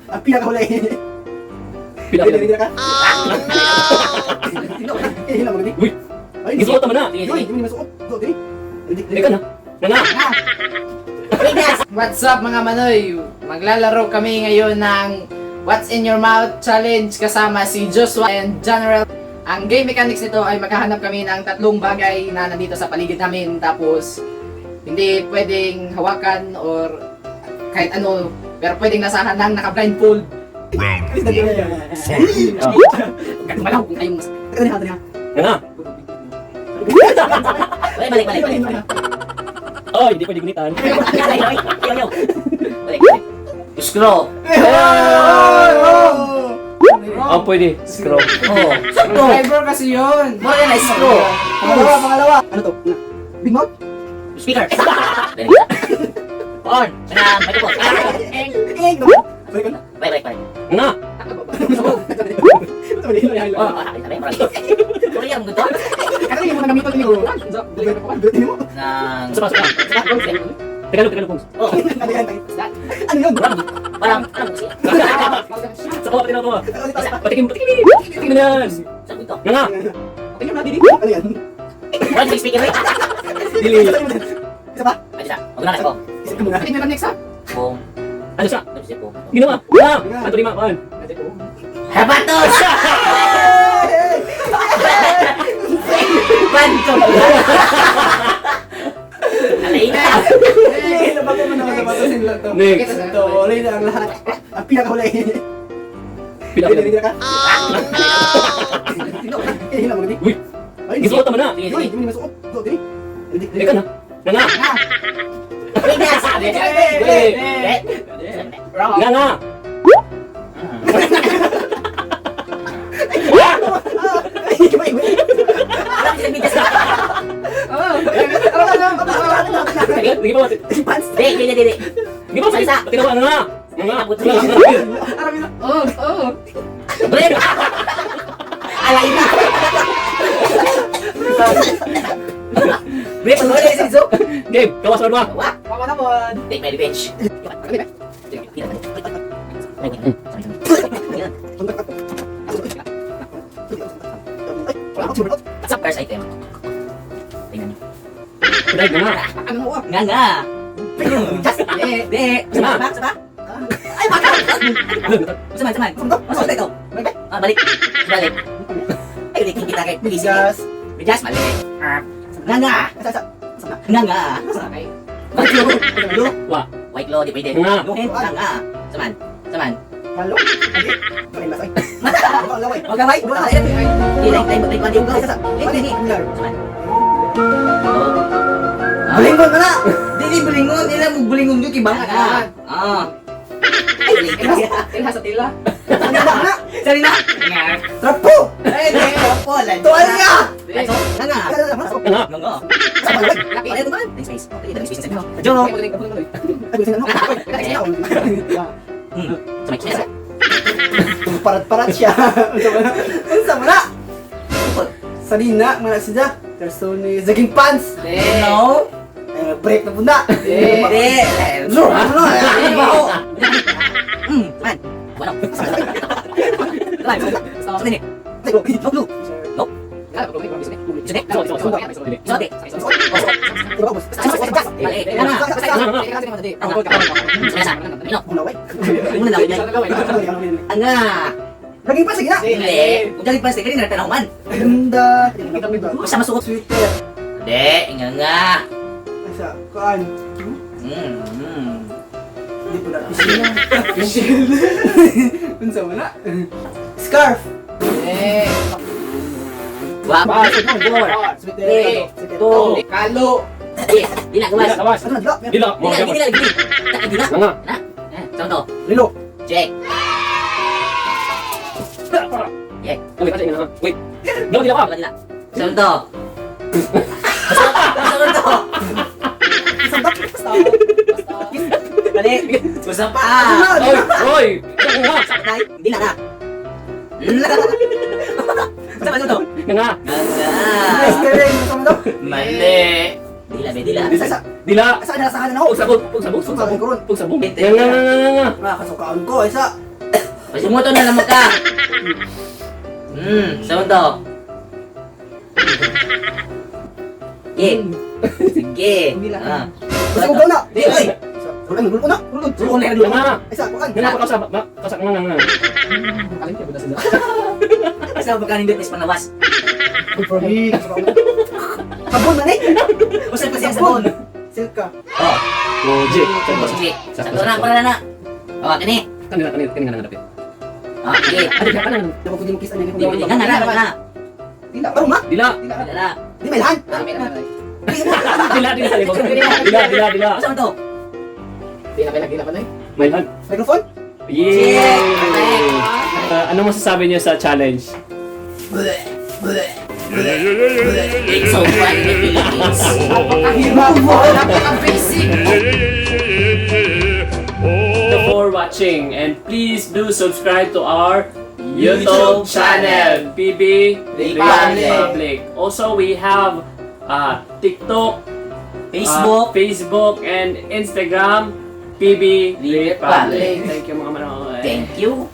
Ang pinakahuli. Pila ka? Hila mo gani. Uy! Gisuot naman na! Uy, hindi mo masuot. Go, dili. Teka na! Nga! Hey guys! What's up mga Manoy? Maglalaro kami ngayon ng What's in Your Mouth Challenge kasama si Joshua and General. Ang game mechanics nito ay maghahanap kami ng tatlong bagay na nandito sa paligid namin, tapos hindi pwedeng hawakan or kahit ano, pero pwedeng nasahan ng naka-blindfold. Round Huwag malaw kung kayong mas... Nga! Balik. Oh, hindi pwede gunitan. Balik. Scroll. Oh, pwede. Scroll. Oh. Driver kasi yun! More than a scroll. Pangalawa. Ano to? Big mouth? Speaker. On. Microphone. Balik ka na. Balik. Nga! Oh, sorry, ang gusto. Kasi hindi mo nagamitan ni Uro. Buti mo. Nang... Supa. Teka lang, Pong. Oh. Ano yun? Parang... Sa kawa, patikin ako. Patikin mo na yan. Sa gusto. Nga! Tingnan mo natin dito. Ano yan? One speaker. Dili. Isa pa? Ay, isa. Mag-unakas ko. Isa ka muna. Tingnan next ha? Boom. Ano siya? Tapos po. Ginawa! Nga! Ano lima? Kaan? Habatos! Panto! Alay na! Nabago mo naman sa batasin lang to. Next. Ito, huli na ang lahat. Ang pinakahuli. Pila. Dili ka? Hila mo gani. Uy! Gisuot naman na! Uy, hindi mo masuot. Go, dili. Teka na! Nga! Winners! Nga! Wala kasi bigas na! Sige pa, Dili! Sige pa, Salsa. tinawa na nga! Nga! Brin! Alay na! Brin, pag-uwi na yung Zoom! Game! Kawas na ba? Wah! Mama naman! Take my revenge! What's up, first item? Tingnan nyo. Drive na nga! Ano mo? Nga nga! Di! Sama! Ay, baka! Saman! Masok na ito! Balik! Balik! Ay, ulit kita kay Bigas. Bigas, mali! Nga nga! Nga nga! Okay. Wah! White law, di pwede. Nga! Nga nga! Saman! Malo. Hindi. Malimlas ay. Ang laway. Huwag kamay! Di, Saman! Balingon na na. Dili bulingon, nila mo bulingon yung kibang ka. Tila sa tila. Ano na? Sorry na. Trapo. Ay, di po lan. Tuwalya. Nga nga. Nga! Nga. Laki. Ay, ba? Next space. Okay, dali space sa inyo. Okay, Joke. magaling ka po naman. Ay, gusto na ako. Sa may space. Parat-parat siya. Unsa mo na? Salina, mana siya. Terso ni Zaging Pants. No. Break na bunda. Di. No, ano? Baho. Man. Wala. Live. Stop. Sini. No. No. Sini. Sote. Mali. Nga. Ulaway. Muna na. Nga. Zaging Pants, sige na. Hindi. Ugali pa sticker ni natanong man. Ganda. Sama suot. Sweeter. Hindi. Nga. Asa, kaan? Hindi po na pisina. Unsa mo na? Scarf. Wap. Sweeter. Kalo. Di na gawas. Lawas! Ano na, dila? Dila! Di na. Di na. Nga! Sama to. Lilo. Check. Wait, kasi nga. Wait! Dila, dila ka! Di na. Sama to. Sama to. Dali. Usap pa. Oy! Oy! Nga! Sakay. Di na na. Sama to. Nga! Nga. Nice terrain. Unsa mo to? Mali. Dila, be, dila. Sa Dila. nasahan na ako. Pugsabog. Pugsabog. Sumahan ko ron. Pugsabog. Binte. Nga. Nakakasukaan ko, isa. Pasimuto na naman ka. Segundo. Sige. Sige. Ah. Kasi ko na. Di, oy. Rulan, rulan na. Rulan. Suko na yan, Nga. Isa, kuan. Nga pa kausap. Kasak nga nga. Alin ka ba sila? Basta ba kanin doon is panawas. Sabon man eh. Usap pa siya sa bon. Silka. Oh. Oje. Sige. Sakto na, para na. Oh, kani. Kanina nga nanapit. Oh, sige. Adi ka kanan. Dapat ko din kiss na Di, di, nga. Dila, parang ma. Dila. Dila na. Di may lahan. Dila sa libog. Dila. Asa mo to? Mayhan. Microphone? Yay! Ano masasabi niyo sa challenge? It's so fun in the Philippines. Napakahirap mo. Napaka-basic. For watching, and please do subscribe to our YouTube channel, PB Republic. Also, we have TikTok, Facebook, and Instagram, PB Republic. Thank you mga manood. Thank you.